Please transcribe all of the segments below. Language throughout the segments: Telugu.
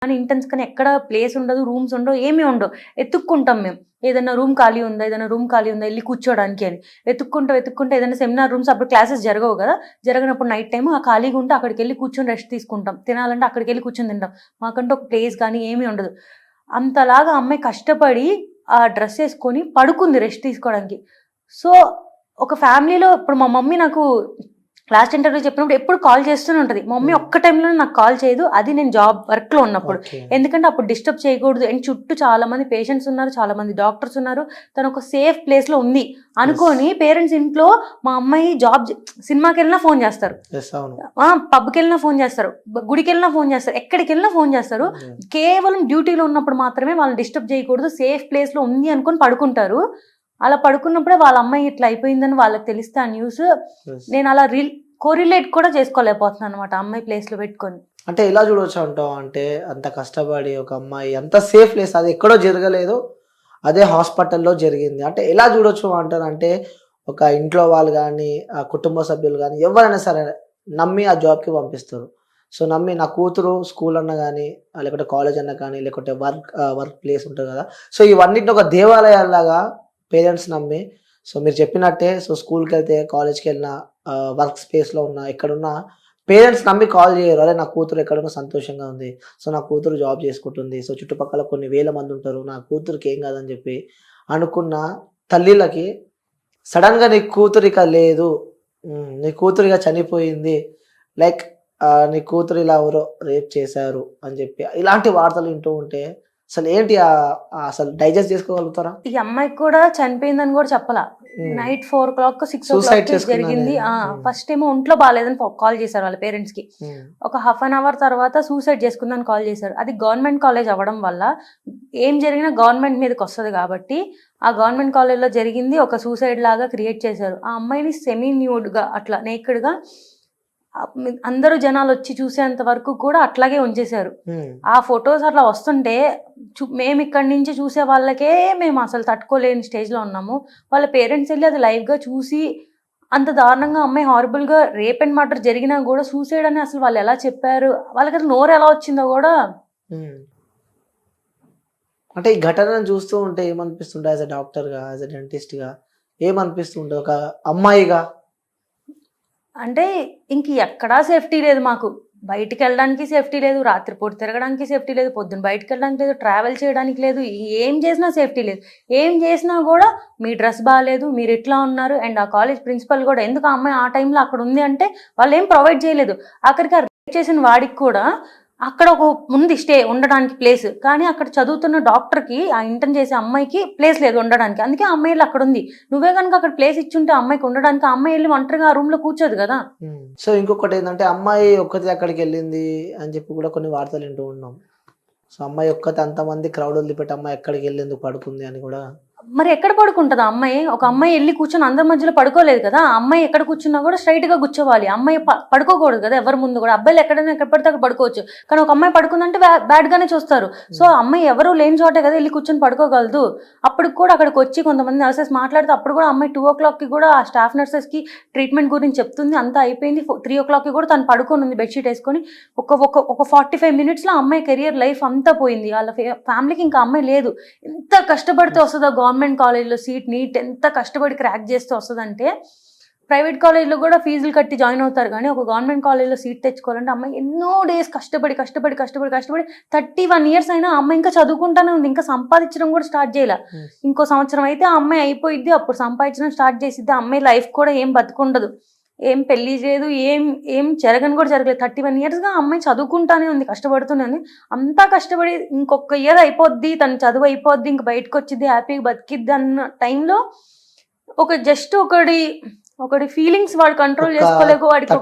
కానీ ఇంటెన్స్ కానీ ఎక్కడ ప్లేస్ ఉండదు, రూమ్స్ ఉండవు, ఏమీ ఉండవు. ఎత్తుక్కుంటాం మేము. ఏదైనా రూమ్ ఖాళీ ఉందా, ఏదైనా రూమ్ ఖాళీ ఉందా వెళ్ళి కూర్చోడానికి అని. వెతుక్కుంటే ఏదైనా సెమినార్ రూమ్స్ అప్పుడు క్లాసెస్ జరగవు కదా, జరగనప్పుడు నైట్ టైం ఆ ఖాళీగా ఉంటే అక్కడికి వెళ్ళి కూర్చొని రెస్ట్ తీసుకుంటాం. తినాలంటే అక్కడికి వెళ్ళి కూర్చొని తింటాం. మాకంటే ఒక ప్లేస్ కానీ ఏమీ ఉండదు. అంతలాగా అమ్మాయి కష్టపడి ఆ డ్రెస్ వేసుకొని పడుకుంది రెస్ట్ తీసుకోవడానికి. సో ఒక ఫ్యామిలీలో ఇప్పుడు మా మమ్మీ నాకు లాస్ట్ ఇంటర్వ్యూ చెప్పినప్పుడు ఎప్పుడు కాల్ చేస్తూనే ఉంటుంది. మా మమ్మీ ఒక్క టైంలో నాకు కాల్ చేయదు, అది నేను జాబ్ వర్క్లో ఉన్నప్పుడు. ఎందుకంటే అప్పుడు డిస్టర్బ్ చేయకూడదు. అండ్ చుట్టూ చాలా మంది పేషెంట్స్ ఉన్నారు, చాలా మంది డాక్టర్స్ ఉన్నారు, తను ఒక సేఫ్ ప్లేస్లో ఉంది అనుకొని పేరెంట్స్ ఇంట్లో మా అమ్మాయి జాబ్ సినిమాకి వెళ్ళినా ఫోన్ చేస్తారు, పబ్కి వెళ్ళినా ఫోన్ చేస్తారు, గుడికి వెళ్ళినా ఫోన్ చేస్తారు, ఎక్కడికి వెళ్ళినా ఫోన్ చేస్తారు. కేవలం డ్యూటీలో ఉన్నప్పుడు మాత్రమే వాళ్ళని డిస్టర్బ్ చేయకూడదు, సేఫ్ ప్లేస్లో ఉంది అనుకొని పడుకుంటారు. అలా పడుకున్నప్పుడే వాళ్ళ అమ్మాయి ఇట్లా అయిపోయిందని వాళ్ళకి తెలిస్తే ఆ న్యూస్, నేను అలా కోరిలేట్ కూడా చేసుకోలేకపోతున్నాను అనమాట అమ్మాయి ప్లేస్లో పెట్టుకొని. అంటే ఎలా చూడవచ్చు అంటావు అంటే, అంత కష్టపడి ఒక అమ్మాయి అంత సేఫ్ ప్లేస్, అది ఎక్కడో జరగలేదు, అదే హాస్పిటల్లో జరిగింది అంటే ఎలా చూడొచ్చు అంటారు అంటే, ఒక ఇంట్లో వాళ్ళు కానీ ఆ కుటుంబ సభ్యులు కానీ ఎవరైనా సరే నమ్మి ఆ జాబ్కి పంపిస్తారు. సో నమ్మి నా కూతురు స్కూల్ అన్నా కానీ, లేకపోతే కాలేజ్ అన్నా కానీ, లేకపోతే వర్క్ ప్లేస్ ఉంటుంది కదా, సో ఇవన్నిటిని ఒక దేవాలయాల్లాగా పేరెంట్స్ నమ్మి, సో మీరు చెప్పినట్టే, సో స్కూల్కి వెళ్తే, కాలేజ్కి వెళ్ళినా, వర్క్ స్పేస్లో ఉన్నా, ఎక్కడున్నా పేరెంట్స్ నమ్మి కాల్ చేయరు. అరే నా కూతురు ఎక్కడున్నా సంతోషంగా ఉంది, సో నా కూతురు జాబ్ చేసుకుంటుంది, సో చుట్టుపక్కల కొన్ని వేల మంది ఉంటారు, నా కూతురికి ఏం కాదని చెప్పి అనుకున్న తల్లిలకి సడన్గా నీ కూతురిక లేదు, నీ కూతురిగా చనిపోయింది, లైక్ నీ కూతురు ఇలా ఎవరో రేప్ చేశారు అని చెప్పి ఇలాంటి వార్తలు వింటూ ఉంటే అసలు ఏంటి అసలు డైజెస్ట్ చేసుకోగలుగుతారా? ఈ అమ్మాయికి కూడా చనిపోయిందని కూడా చెప్పాలా. నైట్ 4 o'clock 6 o'clock జరిగింది. ఫస్ట్ ఏమో ఒంట్లో బాగాలేదని కాల్ చేశారు వాళ్ళ పేరెంట్స్ కి. ఒక హాఫ్ అన్ అవర్ తర్వాత సూసైడ్ చేసుకుందని కాల్ చేశారు. అది గవర్నమెంట్ కాలేజ్ అవ్వడం వల్ల ఏం జరిగినా గవర్నమెంట్ మీదకి వస్తుంది కాబట్టి ఆ గవర్నమెంట్ కాలేజ్లో జరిగింది ఒక సూసైడ్ లాగా క్రియేట్ చేశారు. ఆ అమ్మాయిని సెమీ న్యూడ్గా అట్లా నేకెడ్గా అందరూ జనాలు వచ్చి చూసేంత వరకు కూడా అట్లాగే ఉంచేశారు. ఆ ఫొటోస్ అట్లా వస్తుంటే మేము ఇక్కడి నుంచి చూసే వాళ్ళకే మేము అసలు తట్టుకోలేని స్టేజ్లో ఉన్నాము. వాళ్ళ పేరెంట్స్ వెళ్ళి అది లైవ్గా చూసి అంత దారుణంగా అమ్మాయి హారబుల్గా రేప్ అండ్ మర్డర్ జరిగినా కూడా సూసైడ్ అని అసలు వాళ్ళు ఎలా చెప్పారు, వాళ్ళకి అసలు నోరు ఎలా వచ్చిందో కూడా. అంటే ఈ ఘటనను చూస్తూ ఉంటే ఏమనిపిస్తుంటే, యాజ్ అ డాక్టర్గా, యాజ్ అ డెంటిస్ట్గా ఏమనిపిస్తుంటే, ఒక అమ్మాయిగా అంటే ఇంక ఎక్కడా సేఫ్టీ లేదు మాకు. బయటికి వెళ్ళడానికి సేఫ్టీ లేదు, రాత్రిపూట తిరగడానికి సేఫ్టీ లేదు, పొద్దున్న బయటకు వెళ్ళడానికి లేదు, ట్రావెల్ చేయడానికి లేదు, ఏం చేసినా సేఫ్టీ లేదు. ఏం చేసినా కూడా మీ డ్రెస్ బాగాలేదు, మీరు ఎట్లా ఉన్నారు. అండ్ ఆ కాలేజ్ ప్రిన్సిపల్ కూడా ఎందుకు ఆ అమ్మాయి ఆ టైంలో అక్కడ ఉంది అంటే వాళ్ళు ఏం ప్రొవైడ్ చేయలేదు. ఆఖరికి ఆ రేప్ చేసిన వాడికి కూడా అక్కడ ఒక ఉంది స్టే ఉండడానికి ప్లేస్, కానీ అక్కడ చదువుతున్న డాక్టర్కి ఆ ఇంటర్న్ చేసే అమ్మాయికి ప్లేస్ లేదు ఉండడానికి. అందుకే ఆ అమ్మాయిలు అక్కడ ఉంది. నువ్వే కనుక అక్కడ ప్లేస్ ఇచ్చుంటే అమ్మాయికి ఉండడానికి, ఆ అమ్మాయి వెళ్ళి ఒంటరిగా ఆ రూమ్ లో కూర్చోదు కదా. సో ఇంకొకటి ఏంటంటే, అమ్మాయి ఒక్కతే అక్కడికి వెళ్ళింది అని చెప్పి కూడా కొన్ని వార్తలు వింటూ ఉన్నాం. సో అమ్మాయి ఒక్కతే అంతమంది క్రౌడ్ వదిలిపెట్టి అమ్మాయి ఎక్కడికి వెళ్ళేందుకు పడుకుంది అని కూడా. మరి ఎక్కడ పడుకుంటుంది ఆ అమ్మాయి? ఒక అమ్మాయి వెళ్ళి కూర్చొని అందరి మధ్యలో పడుకోలేదు కదా. ఆ అమ్మాయి ఎక్కడ కూర్చున్నా కూడా స్ట్రైట్ గా కూర్చోవాలి. అమ్మాయి పడుకోకూడదు కదా ఎవరి ముందు కూడా. అబ్బాయిలు ఎక్కడైనా ఎక్కడ పడితే అక్కడ పడుకోవచ్చు, కానీ ఒక అమ్మాయి పడుకుందంటే బ్యాడ్ గానే చూస్తారు. సో అమ్మాయి ఎవరు లేని చోటే కదా వెళ్ళి కూర్చొని పడుకోగలదు. అప్పుడు కూడా అక్కడికి వచ్చి కొంతమంది నర్సెస్ మాట్లాడితే అప్పుడు కూడా అమ్మాయి 2 o'clock కి కూడా ఆ స్టాఫ్ నర్సెస్ కి ట్రీట్మెంట్ గురించి చెప్తుంది. అంతా అయిపోయింది. 3 o'clock కి కూడా తను పడుకొని ఉంది బెడ్షీట్ వేసుకొని. ఒక 45 minutes లో అమ్మాయి కెరియర్ లైఫ్ అంతా పోయింది. వాళ్ళ ఫ్యామిలీకి ఇంకా అమ్మాయి లేదు. ఎంత కష్టపడితే వస్తుందో గవర్నమెంట్ కాలేజ్లో సీట్, నీట్ ఎంత కష్టపడి క్రాక్ చేస్తే వస్తుందంటే. ప్రైవేట్ కాలేజ్లో కూడా ఫీజులు కట్టి జాయిన్ అవుతారు, కానీ ఒక గవర్నమెంట్ కాలేజ్లో సీట్ తెచ్చుకోవాలంటే అమ్మాయి ఎన్నో డేస్ కష్టపడి 31 years అయినా అమ్మాయి ఇంకా చదువుకుంటానే ఉంది, ఇంకా సంపాదించడం కూడా స్టార్ట్ చేయాల. ఇంకో సంవత్సరం అయితే ఆ అమ్మాయి అయిపోయిద్ది, అప్పుడు సంపాదించడం స్టార్ట్ చేసిద్ది. అమ్మాయి లైఫ్ కూడా ఏం బతుకుండదు, ఏం పెళ్లి చేయదు, ఏం జరగని కూడా జరగలేదు. 31 yearsగా అమ్మాయి చదువుకుంటానే ఉంది, కష్టపడుతూనే ఉంది. అంతా కష్టపడి ఇంకొక ఇయర్ అయిపోద్ది, తన చదువు అయిపోద్ది, ఇంక బయటకు వచ్చిద్ది, హ్యాపీగా బతికిద్ది అన్న టైంలో ఒక జస్ట్ ఒకటి ఫీలింగ్స్ వాడు కంట్రోల్ చేసుకోలేక వాడికి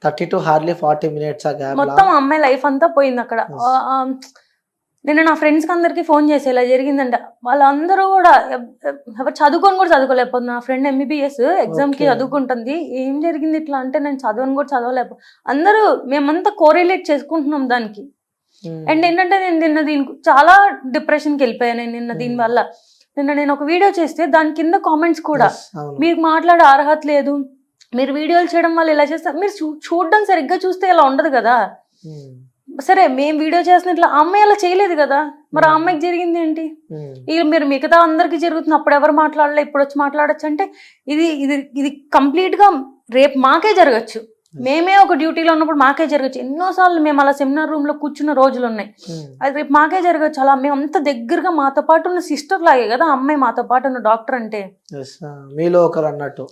30 to hardly 40 minutes మొత్తం అమ్మాయి లైఫ్ అంతా పోయింది అక్కడ. నేను నా ఫ్రెండ్స్కి అందరికీ ఫోన్ చేసి ఇలా జరిగిందంట. వాళ్ళందరూ కూడా ఎవరు చదువుకొని కూడా చదువుకోలేకపోతున్నా. నా ఫ్రెండ్ MBBS ఎగ్జామ్కి చదువుకుంటుంది. ఏం జరిగింది ఇట్లా అంటే, నేను చదవని కూడా చదవలేకపో. అందరూ మేమంతా కోరిలేట్ చేసుకుంటున్నాం దానికి. అండ్ ఏంటంటే నేను దీనికి చాలా డిప్రెషన్కి వెళ్ళిపోయాను నిన్న దీనివల్ల. నేను ఒక వీడియో చేస్తే దాని కింద కామెంట్స్ కూడా, మీకు మాట్లాడే అర్హత లేదు, మీరు వీడియోలు చేయడం వల్ల ఇలా చేస్తారు, మీరు చూడడం సరిగ్గా చూస్తే ఇలా ఉండదు కదా. సరే మేము వీడియో చేసిన ఇట్లా ఆ అమ్మాయి అలా చేయలేదు కదా, మరి ఆ అమ్మాయికి జరిగింది ఏంటి? ఇక మీరు మిగతా అందరికి జరుగుతుంది, అప్పుడు ఎవరు మాట్లాడలే ఇప్పుడు వచ్చి మాట్లాడచ్చు అంటే ఇది ఇది ఇది కంప్లీట్ గా రేపు మాకే జరగచ్చు. మేమే ఒక డ్యూటీలో ఉన్నప్పుడు మాకే జరగచ్చు. ఎన్నోసార్లు మేము అలా సెమినార్ రూమ్ లో కూర్చున్న రోజులు ఉన్నాయి. అది రేపు మాకే జరగచ్చు. అలా మేము అంత దగ్గరగా మాతో పాటు ఉన్న సిస్టర్ లాగే కదా అమ్మాయి మాతో పాటు ఉన్న డాక్టర్ అంటే. మీలో ఒకరు అన్నట్టు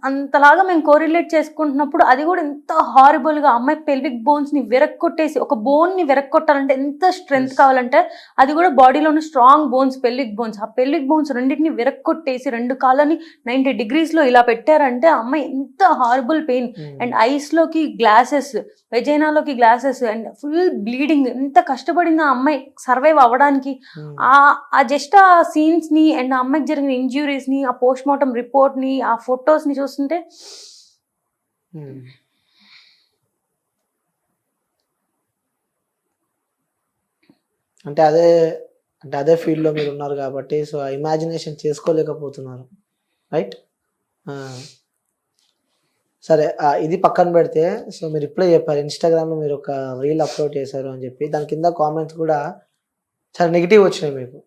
అంతలాగా మేము కోరిలేట్ చేసుకుంటున్నప్పుడు అది కూడా ఎంత హారిబుల్ గా అమ్మాయి పెల్విక్ బోన్స్ ని విరక్కొట్టేసి, ఒక బోన్ ని విరక్కొట్టాలంటే ఎంత స్ట్రెంగ్త్ కావాలంటే అది కూడా బాడీలో ఉన్న స్ట్రాంగ్ బోన్స్, పెల్విక్ బోన్స్, ఆ పెల్విక్ బోన్స్ రెండింటిని విరక్కొట్టేసి 2 కాళ్ళని 90 degrees లో ఇలా పెట్టారంటే అమ్మాయి ఎంత హారిబుల్ పెయిన్. అండ్ ఐస్ లోకి గ్లాసెస్, వెజైనాలోకి గ్లాసెస్ అండ్ ఫుల్ బ్లీడింగ్. ఎంత కష్టపడింది ఆ అమ్మాయి సర్వైవ్ అవ్వడానికి. ఆ జస్ట్ ఆ సీన్స్ ని అండ్ ఆ అమ్మాయికి జరిగిన ఇంజ్యూరీస్ ని, ఆ పోస్ట్ మార్టం రిపోర్ట్ ని, ఆ ఫొటోస్ ని చూస్తుంటే అదే ఫీల్డ్ లో మీరు ఉన్నారు కాబట్టి సో ఇమాజినేషన్ చేసుకోలేకపోతున్నారు, రైట్? సరే, ఇది పక్కన పెడితే, సో మీరు ఇప్పుడే చెప్పారు ఇన్స్టాగ్రామ్ లో మీరు ఒక రీల్ అప్లోడ్ చేశారు అని చెప్పి, దాని కింద కామెంట్స్ కూడా చాలా నెగిటివ్ వచ్చినాయి మీకు.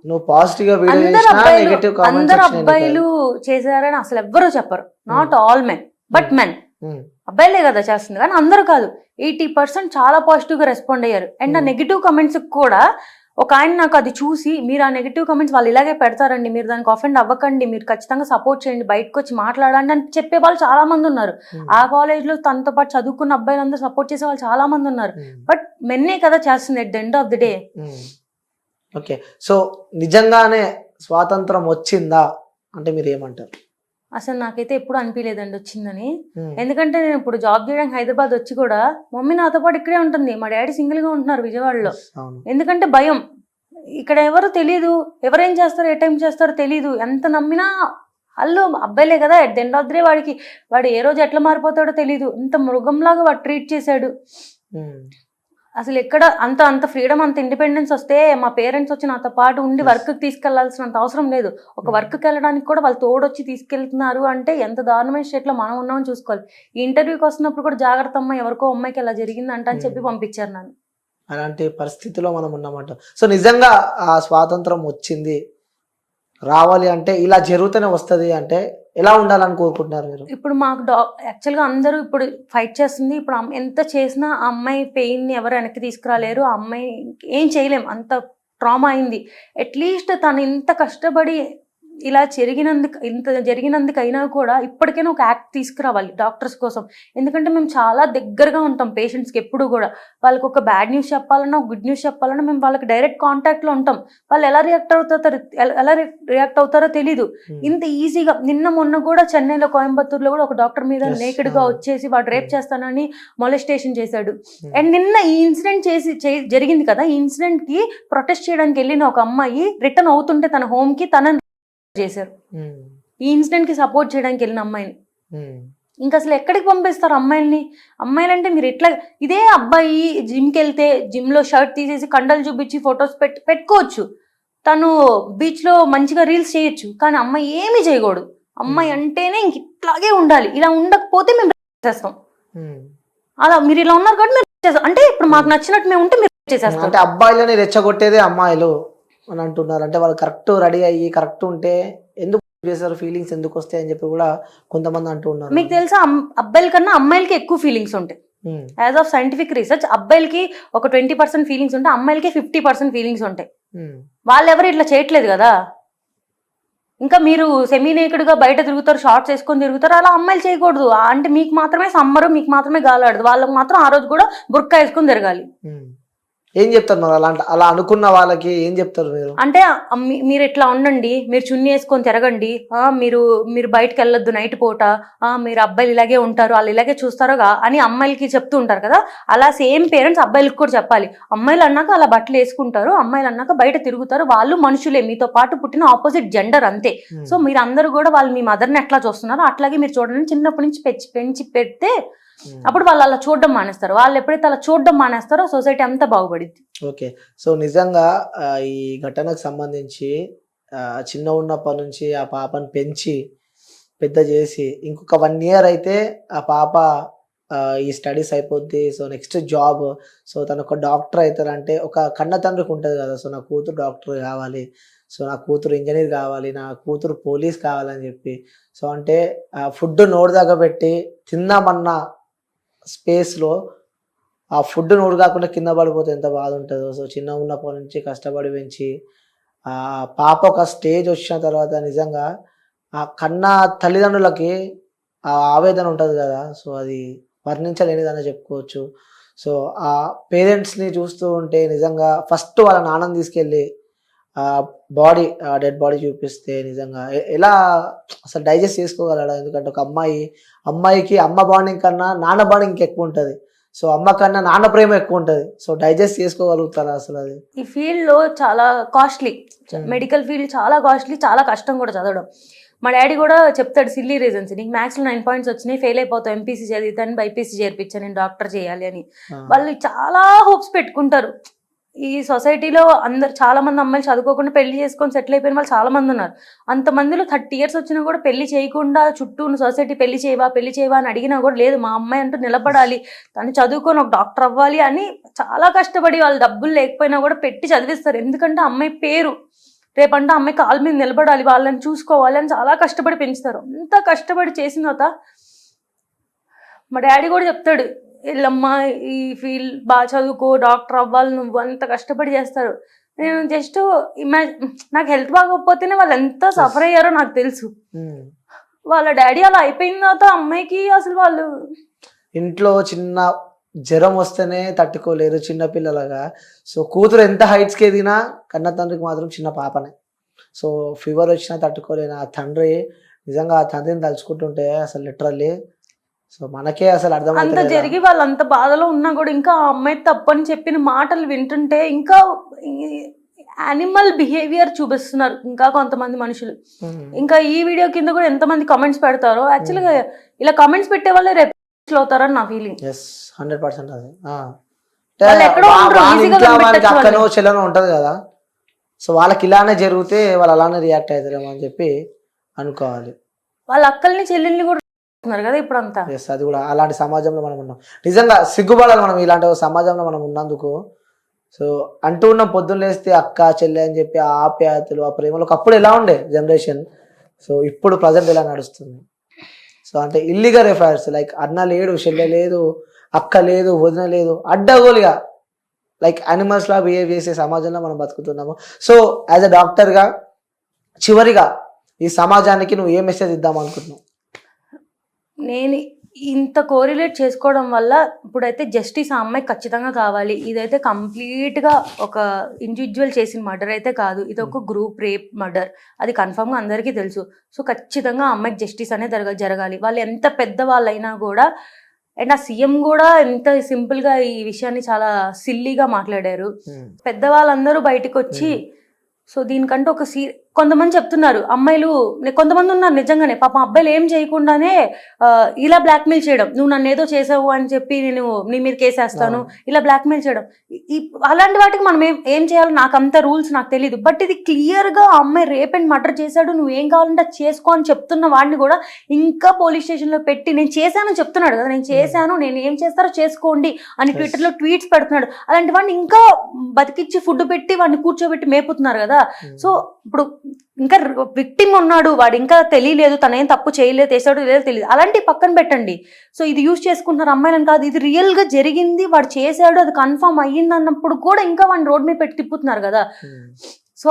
నువ్వు పాజిటివ్ గా వీడియో చేసినా నెగటివ్ కామెంట్స్ అందరు అబ్బాయిలు చేశారని అసలు ఎవ్వరూ చెప్పరు. Not all men but men. అబ్బాయిలే కదా చేస్తుంది కానీ అందరూ కాదు. 80% చాలా పాజిటివ్ గా రెస్పాండ్ అయ్యారు. అండ్ ఆ నెగిటివ్ కమెంట్స్ కూడా ఒక ఆయన నాకు అది చూసి, మీరు ఆ నెగిటివ్ కమెంట్స్ వాళ్ళు ఇలాగే పెడతారండి, మీరు దానికి అఫెండ్ అవ్వకండి, మీరు ఖచ్చితంగా సపోర్ట్ చేయండి, బయటకు వచ్చి మాట్లాడండి అని చెప్పే వాళ్ళు చాలా మంది ఉన్నారు. ఆ కాలేజ్ లో తనతో పాటు చదువుకున్న అబ్బాయిలందరూ సపోర్ట్ చేసే వాళ్ళు చాలా మంది ఉన్నారు. బట్ మెన్నే కదా చేస్తుంది at the end of the day. Okay, so నిజంగానే స్వాతంత్రం వచ్చిందా అంటే మీరు ఏమంటారు? అసలు నాకైతే ఎప్పుడు అనిపించలేదండి వచ్చిందని. ఎందుకంటే నేను ఇప్పుడు జాబ్ చేయడానికి హైదరాబాద్ వచ్చి కూడా మమ్మీ నాతో పాటు ఇక్కడే ఉంటుంది, మా డాడీ సింగిల్ గా ఉంటున్నారు విజయవాడలో. ఎందుకంటే భయం, ఇక్కడ ఎవరు తెలియదు, ఎవరేం చేస్తారో ఏ టైం చేస్తారో తెలీదు. ఎంత నమ్మినా వాళ్ళు అబ్బాయిలే కదా, at the end of the day వాడు ఏ రోజు ఎట్లా మారిపోతాడో తెలీదు. ఇంత మృగంలాగా వాడు ట్రీట్ చేశాడు. అసలు ఎక్కడ అంత ఫ్రీడమ్, అంత ఇండిపెండెన్స్ వస్తే మా పేరెంట్స్ వచ్చి నాతో పాటు ఉండి వర్క్ తీసుకెళ్లాల్సినంత అవసరం లేదు. ఒక వర్క్కి వెళ్ళడానికి కూడా వాళ్ళు తోడొచ్చి తీసుకెళ్తున్నారు అంటే ఎంత దారుణమైన స్టేట్ లో మనం ఉన్నామని చూసుకోవాలి. ఈ ఇంటర్వ్యూకి వస్తున్నప్పుడు కూడా జాగ్రత్త అమ్మ, ఎవరికో అమ్మాయికి ఎలా జరిగిందంట అని చెప్పి పంపించారు నన్ను. అలాంటి పరిస్థితిలో మనం ఉన్నామంట. సో నిజంగా ఆ స్వాతంత్రం వచ్చింది, రావాలి అంటే ఇలా జరుగుతూనే వస్తుంది అంటే ఎలా ఉండాలని కోరుకుంటున్నారు మీరు? ఇప్పుడు మాకు యాక్చువల్గా అందరూ ఇప్పుడు ఫైట్ చేస్తుంది. ఇప్పుడు ఎంత చేసినా ఆ అమ్మాయి పెయిన్ ని ఎవరు వెనక్కి తీసుకురాలేరు. ఆ అమ్మాయి ఏం చేయలేం, అంత ట్రామా అయింది. అట్లీస్ట్ తను ఇంత కష్టపడి ఇలా ఇంత జరిగినందుకైనా కూడా ఇప్పటికైనా ఒక యాక్ట్ తీసుకురావాలి డాక్టర్స్ కోసం. ఎందుకంటే మేము చాలా దగ్గరగా ఉంటాం పేషెంట్స్కి ఎప్పుడు కూడా. వాళ్ళకి ఒక బ్యాడ్ న్యూస్ చెప్పాలన్నా, గుడ్ న్యూస్ చెప్పాలన్నా మేము వాళ్ళకి డైరెక్ట్ కాంటాక్ట్లో ఉంటాం. వాళ్ళు ఎలా రియాక్ట్ అవుతారో తెలీదు. ఇంత ఈజీగా నిన్న మొన్న కూడా చెన్నైలో, కోయంబత్తూరులో కూడా ఒక డాక్టర్ మీద నేకెడ్ గా వచ్చేసి వాడు రేప్ చేస్తానని మొలెస్టేషన్ చేశాడు. అండ్ నిన్న ఈ ఇన్సిడెంట్ జరిగింది కదా, ఈ ఇన్సిడెంట్ కి ప్రొటెస్ట్ చేయడానికి వెళ్ళిన ఒక అమ్మాయి రిటర్న్ అవుతుంటే తన హోమ్ కి తనని చేశారు. ఈ ఇన్సిడెంట్ కి సపోర్ట్ చేయడానికి వెళ్ళిన అమ్మాయిని. ఇంకా అసలు ఎక్కడికి పంపిస్తారు అమ్మాయిల్ని? అమ్మాయిలంటే మీరు ఎట్లా, ఇదే అబ్బాయి జిమ్కి వెళ్తే జిమ్ లో షర్ట్ తీసేసి కండలు చూపించి ఫొటోస్ పెట్టుకోవచ్చు, తను బీచ్ లో మంచిగా రీల్స్ చేయొచ్చు. కానీ అమ్మాయి ఏమీ చేయకూడదు. అమ్మాయి అంటేనే ఇంక ఇట్లాగే ఉండాలి. ఇలా ఉండకపోతే మేము చేస్తాం. అలా మీరు ఇలా ఉన్నారు కాబట్టి మీరు చేస్తాం అంటే ఇప్పుడు మాకు నచ్చినట్టు మేము ఉంటే మీరు చేసేస్తాం. అంటే అబ్బాయిలని రెచ్చగొట్టేదే అమ్మాయిలు అని అంటున్నారు. అంటే వాళ్ళు కరెక్ట్ రెడీ అయ్యి కరెక్ట్ ఉంటే ఎందుకు చేస్తారు, ఫీలింగ్స్ ఎందుకు వస్తాయి అని చెప్పి కూడా కొంతమంది అంటూ ఉన్నారు. మీకు తెలుసా అబ్బాయిల కన్నా అమ్మాయిలకి ఎక్కువ ఫీలింగ్స్ ఉంటాయి. యాజ్ ఆఫ్ సైంటిఫిక్ రీసెర్చ్ అబ్బాయిలకి ఒక 20% ఫీలింగ్స్ ఉంటాయి, అమ్మాయిలకి 50% ఫీలింగ్స్ ఉంటాయి. వాళ్ళు ఎవరు ఇట్లా చేయట్లేదు కదా. ఇంకా మీరు సెమీ నేకెడ్గా బయట తిరుగుతారు, షార్ట్స్ వేసుకొని తిరుగుతారు, అలా అమ్మాయిలు చేయకూడదు. అంటే మీకు మాత్రమే సమ్మరు, మీకు మాత్రమే గాలాడదు, వాళ్ళకి మాత్రం ఆ రోజు కూడా బుర్కా వేసుకొని తిరగాలి. ఏం చెప్తారు మరి అలా అనుకున్న వాళ్ళకి ఏం చెప్తారు మీరు? అంటే మీరు ఇట్లా ఉండండి, మీరు చున్నీ వేసుకొని తిరగండి, మీరు బయటకు వెళ్ళొద్దు నైట్ పూట, మీరు అబ్బాయిలు ఇలాగే ఉంటారు, వాళ్ళు ఇలాగే చూస్తారుగా అని అమ్మాయిలకి చెప్తూ ఉంటారు కదా. అలా సేమ్ పేరెంట్స్ అబ్బాయిలకు కూడా చెప్పాలి. అమ్మాయిలు అన్నాక అలా బట్టలు వేసుకుంటారు, అమ్మాయిలు అన్నాక బయట తిరుగుతారు, వాళ్ళు మనుషులే, మీతో పాటు పుట్టిన ఆపోజిట్ జెండర్ అంతే. సో మీరు అందరూ కూడా వాళ్ళు మీ మదర్ని ఎట్లా చూస్తున్నారు అట్లాగే మీరు చూడండి. చిన్నప్పటి నుంచి పెంచి పెడితే అప్పుడు వాళ్ళు అలా చూడడం మానేస్తారు. వాళ్ళు ఎప్పుడైతే అలా చూడడం మానేస్తారో సొసైటీ అంతా బాగుపడింది. ఓకే, సో నిజంగా ఈ ఘటనకు సంబంధించి చిన్న ఉన్నప్పటి నుంచి ఆ పాపను పెంచి పెద్ద చేసి ఇంకొక 1 year అయితే ఆ పాప ఈ స్టడీస్ అయిపోద్ది, సో నెక్స్ట్ జాబ్, సో తను ఒక డాక్టర్ అవుతారంటే ఒక కన్న తండ్రికి ఉంటుంది కదా, సో నా కూతురు డాక్టర్ కావాలి, సో నా కూతురు ఇంజనీర్ కావాలి, నా కూతురు పోలీస్ కావాలని చెప్పి. సో అంటే ఫుడ్ నోరు దగ్గర పెట్టి తిందామన్న స్పేస్లో ఆ ఫుడ్ నోరు కాకుండా కింద పడిపోతే ఎంత బాధ ఉంటుందో. సో చిన్న ఉన్నప్పటి నుంచి కష్టపడి పెంచి పాప ఒక స్టేజ్ వచ్చిన తర్వాత నిజంగా ఆ కన్న తల్లిదండ్రులకి ఆ ఆవేదన ఉంటుంది కదా, సో అది వర్ణించలేనిదని చెప్పుకోవచ్చు. సో ఆ పేరెంట్స్ని చూస్తూ ఉంటే నిజంగా ఫస్ట్ వాళ్ళ నాన్నని తీసుకెళ్ళి బాడీ డెడ్ బాడీ చూపిస్తే నిజంగా ఎలా అసలు డైజెస్ట్ చేసుకోగలడా? ఎందుకంటే ఒక అమ్మాయికి అమ్మ బాండింగ్ కన్నా నాన్న బాండింగ్ ఇంకెక్కువ ఉంటుంది. సో అమ్మ కన్నా నాన్న ప్రేమ ఎక్కువ ఉంటుంది. సో డైజెస్ట్ చేసుకోగలుగుతారా అసలు అది? ఈ ఫీల్డ్లో చాలా కాస్ట్లీ, మెడికల్ ఫీల్డ్ చాలా కాస్ట్లీ, చాలా కష్టం కూడా చదవడం. మా డాడీ కూడా చెప్తాడు సిల్లీ రీజన్స్, నీకు మ్యాథ్స్లో 9 పాయింట్స్ వచ్చినాయి, ఫెయిల్ అయిపోతావు, ఎంపీసీ చదివితాను, బైపీసీ చేర్పించాను, నేను డాక్టర్ చేయాలి అని. వాళ్ళు చాలా హోప్స్ పెట్టుకుంటారు. ఈ సొసైటీలో చాలా మంది అమ్మాయిలు చదువుకోకుండా పెళ్లి చేసుకొని సెటిల్ అయిపోయిన వాళ్ళు చాలా మంది ఉన్నారు. అంతమందిలో 30 years వచ్చినా కూడా పెళ్లి చేయకుండా చుట్టూ ఉన్న సొసైటీ పెళ్లి చేయవా అని అడిగినా కూడా లేదు, మా అమ్మాయి అంటూ నిలబడాలి, తను చదువుకొని ఒక డాక్టర్ అవ్వాలి అని చాలా కష్టపడి వాళ్ళు డబ్బులు లేకపోయినా కూడా పెట్టి చదివిస్తారు. ఎందుకంటే అమ్మాయి పేరు, రేపంటే అమ్మాయి కాళ్ళ మీద నిలబడాలి, వాళ్ళని చూసుకోవాలి అని చాలా కష్టపడి పెంచుతారు. అంత కష్టపడి చేసిన తర్వాత మా డాడీ కూడా చెప్తాడు, వీళ్ళమ్మా ఈ ఫీల్డ్ బాగా చదువుకో, డాక్టర్ అవ్వాలి, నువ్వు అంత కష్టపడి చేస్తారు. నేను జస్ట్ నాకు హెల్త్ బాగోకపోతేనే వాళ్ళు ఎంత సఫర్ అయ్యారో నాకు తెలుసు. వాళ్ళ డాడీ అలా అయిపోయిన తర్వాత అమ్మాయికి అసలు వాళ్ళు ఇంట్లో చిన్న జ్వరం వస్తేనే తట్టుకోలేరు చిన్నపిల్లలుగా. సో కూతురు ఎంత హైట్స్కి ఎదిగినా కన్న తండ్రికి మాత్రం చిన్న పాపనే. సో ఫీవర్ వచ్చినా తట్టుకోలేను ఆ తండ్రి. నిజంగా ఆ తండ్రిని తలుచుకుంటుంటే అసలు లిటరల్లీ సో మనకే అసలు అంత అర్థమైంది. జరిగి వాళ్ళు అంత బాధలో ఉన్నా కూడా ఇంకా ఆ అమ్మాయి తప్పని చెప్పిన మాటలు వింటుంటే ఇంకా యానిమల్ బిహేవియర్ చూపిస్తున్నారు ఇంకా కొంతమంది మనుషులు. ఇంకా ఈ వీడియో కింద కూడా ఎంతమంది కామెంట్స్ పెడతారో, యాక్చువల్గా ఇలా కామెంట్స్ పెట్టే వాళ్ళే రేపు అవుతారని నా ఫీలింగ్. 100% అది. అక్కనో చెల్లనో ఉంటది కదా, సో వాళ్ళకి ఇలానే జరిగితే వాళ్ళు అలానే రియాక్ట్ అవుతారేమో అని చెప్పి అనుకోవాలి. వాళ్ళ అక్కల్ని చెల్లెల్ని కూడా కదా ఇప్పుడు అంతా. అది కూడా అలాంటి సమాజంలో మనం ఉన్నాం. నిజంగా సిగ్గుపడాలి మనం ఇలాంటి సమాజంలో మనం ఉన్నందుకు. సో అంటూ ఉన్నాం పొద్దున్న లేస్తే అక్క చెల్లె అని చెప్పి ఆ ఆప్యాయతలు ఆ ప్రేమలు అప్పుడు ఎలా ఉండే జనరేషన్, సో ఇప్పుడు ప్రజెంట్ ఎలా నడుస్తుంది. సో అంటే ఇల్లీగల్ అఫైర్స్, లైక్ అన్న లేడు, చెల్లె లేదు, అక్క లేదు, వదిన లేదు, అడ్డగోలుగా లైక్ యానిమల్స్ లా బిహేవ్ చేసే సమాజంలో మనం బతుకుతున్నాము. సో యాజ్ అ డాక్టర్గా చివరిగా ఈ సమాజానికి నువ్వు ఏ మెసేజ్ ఇద్దాం అనుకుంటున్నావు? నేను ఇంత కోరిలేట్ చేసుకోవడం వల్ల ఇప్పుడైతే జస్టిస్ ఆ అమ్మాయి ఖచ్చితంగా కావాలి. ఇదైతే కంప్లీట్గా ఒక ఇండివిజువల్ చేసిన మర్డర్ అయితే కాదు, ఇది ఒక గ్రూప్ రేప్ మర్డర్, అది కన్ఫర్మ్గా అందరికీ తెలుసు. సో ఖచ్చితంగా ఆ అమ్మాయికి జస్టిస్ అనేది జరగాలి. వాళ్ళు ఎంత పెద్దవాళ్ళైనా కూడా. అండ్ ఆ సీఎం కూడా ఎంత సింపుల్గా ఈ విషయాన్ని చాలా సిల్లీగా మాట్లాడారు. పెద్దవాళ్ళందరూ బయటకు వచ్చి సో దీనికంటే ఒక కొంతమంది చెప్తున్నారు అమ్మాయిలు, కొంతమంది ఉన్నారు నిజంగానే పాపం అబ్బాయిలు ఏం చేయకుండానే ఇలా బ్లాక్మెయిల్ చేయడం, నువ్వు నన్ను ఏదో చేసావు అని చెప్పి నేను నీ మీద కేసేస్తాను, ఇలా బ్లాక్మెయిల్ చేయడం. అలాంటి వాటికి మనం ఏం చేయాలో నాకు అంత రూల్స్ నాకు తెలియదు. బట్ ఇది క్లియర్గా ఆ అమ్మాయి రేప్ అండ్ మర్డర్ చేశాడు, నువ్వు ఏం కావాలంటే చేసుకో అని చెప్తున్న వాడిని కూడా ఇంకా పోలీస్ స్టేషన్లో పెట్టి నేను చేశానని చెప్తున్నాడు కదా, నేను చేశాను, నేను ఏం చేస్తారో చేసుకోండి అని ట్విట్టర్లో ట్వీట్స్ పెడుతున్నాడు. అలాంటి వాడిని ఇంకా బతికిచ్చి ఫుడ్ పెట్టి వాడిని కూర్చోబెట్టి మేపుతున్నారు కదా. సో ఇప్పుడు ఇంకా విక్టిమ్ ఉన్నాడు, వాడు ఇంకా తెలియలేదు, తనేం తప్పు చేయలేదు, చేసాడో లేదో తెలియదు, అలాంటి పక్కన పెట్టండి. సో ఇది యూజ్ చేసుకుంటున్నారు అమ్మాయిలను కాదు, ఇది రియల్గా జరిగింది, వాడు చేశాడు, అది కన్ఫర్మ్ అయ్యింది అన్నప్పుడు కూడా ఇంకా వాడిని రోడ్ మీద పెట్టి తిప్పుతున్నారు కదా. సో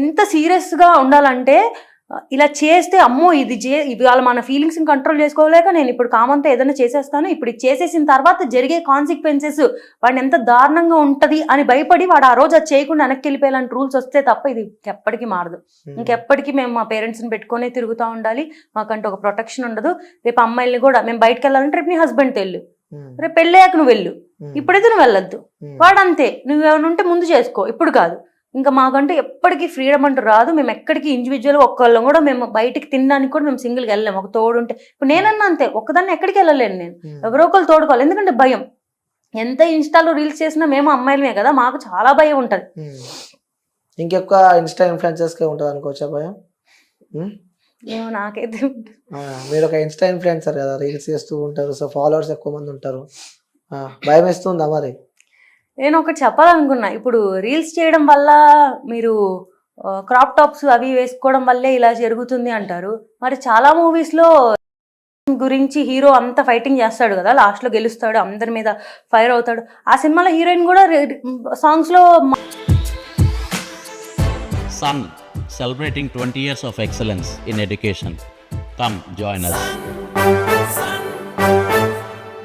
ఎంత సీరియస్గా ఉండాలంటే ఇలా చేస్తే అమ్మో ఇది ఇవాళ మన ఫీలింగ్స్ని కంట్రోల్ చేసుకోలేక నేను ఇప్పుడు కామంతో ఏదైనా చేసేస్తాను, ఇప్పుడు చేసేసిన తర్వాత జరిగే కాన్సిక్వెన్సెస్ వాడిని ఎంత దారుణంగా ఉంటుంది అని భయపడి వాడు ఆ రోజు అది చేయకుండా వెనక్కి వెళ్ళిపోయేలాంటి రూల్స్ వస్తే తప్ప ఇది ఎప్పటికీ మారదు. ఇంకెప్పటికీ మేము మా పేరెంట్స్ని పెట్టుకునే తిరుగుతూ ఉండాలి, మాకంటే ఒక ప్రొటెక్షన్ ఉండదు. రేపు అమ్మాయిల్ని కూడా మేము బయటకు వెళ్ళాలంటే రేపు నీ హస్బెండ్తో వెళ్ళు, రేపు పెళ్ళయ్యాక నువ్వు వెళ్ళు, ఇప్పుడైతే నువ్వు వెళ్ళొద్దు, వాడంతే, నువ్వేమైనా ఉంటే ముందు చేసుకో, ఇప్పుడు కాదు. ఇంకా మాకంటూ ఎప్పటికీ ఫ్రీడమ్ అంటూ రాదు. మేము ఎక్కడికి ఇండివిజువల్ ఒక్కళ్ళం కూడా మేము బయటికి తినడానికి కూడా మేము సింగిల్గా వెళ్ళలేము, ఒక తోడు ఉంటే. ఇప్పుడు నేనన్నా అంతే, ఒక్కదాన్ని ఎక్కడికి వెళ్ళలేను, నేను ఎవరో ఒకళ్ళు తోడుకోవాలి. ఎందుకంటే భయం, ఎంత ఇన్స్టాలో రీల్స్ చేసినా మేము అమ్మాయిలమే కదా, మాకు చాలా భయం ఉంటుంది. ఇంకెక్కువ ఇన్స్టా ఇన్ఫ్లుయెన్సర్స్కే ఉంటుంది అనుకోవచ్చా భయం? ఏమో నాకైతే మీరు ఒక ఇన్స్టా ఇన్ఫ్లుయెన్సర్ కదా, రీల్స్ చేస్తూ ఉంటారు, సో ఫాలోవర్స్ ఎక్కువ మంది ఉంటారు. భయం వేస్తుందా మరి? నేను ఒకటి చెప్పాలనుకున్నా, ఇప్పుడు రీల్స్ చేయడం వల్ల మీరు క్రాప్ టాప్స్ అవి వేసుకోవడం వల్లే ఇలా జరుగుతుంది అంటారు. మరి చాలా మూవీస్లో గురించి హీరో అంత ఫైటింగ్ చేస్తాడు కదా, లాస్ట్లో గెలుస్తాడు, అందరి మీద ఫైర్ అవుతాడు. ఆ సినిమాలో హీరోయిన్ కూడా సాంగ్స్లో Sun, celebrating 20 years of excellence in education. Come join us.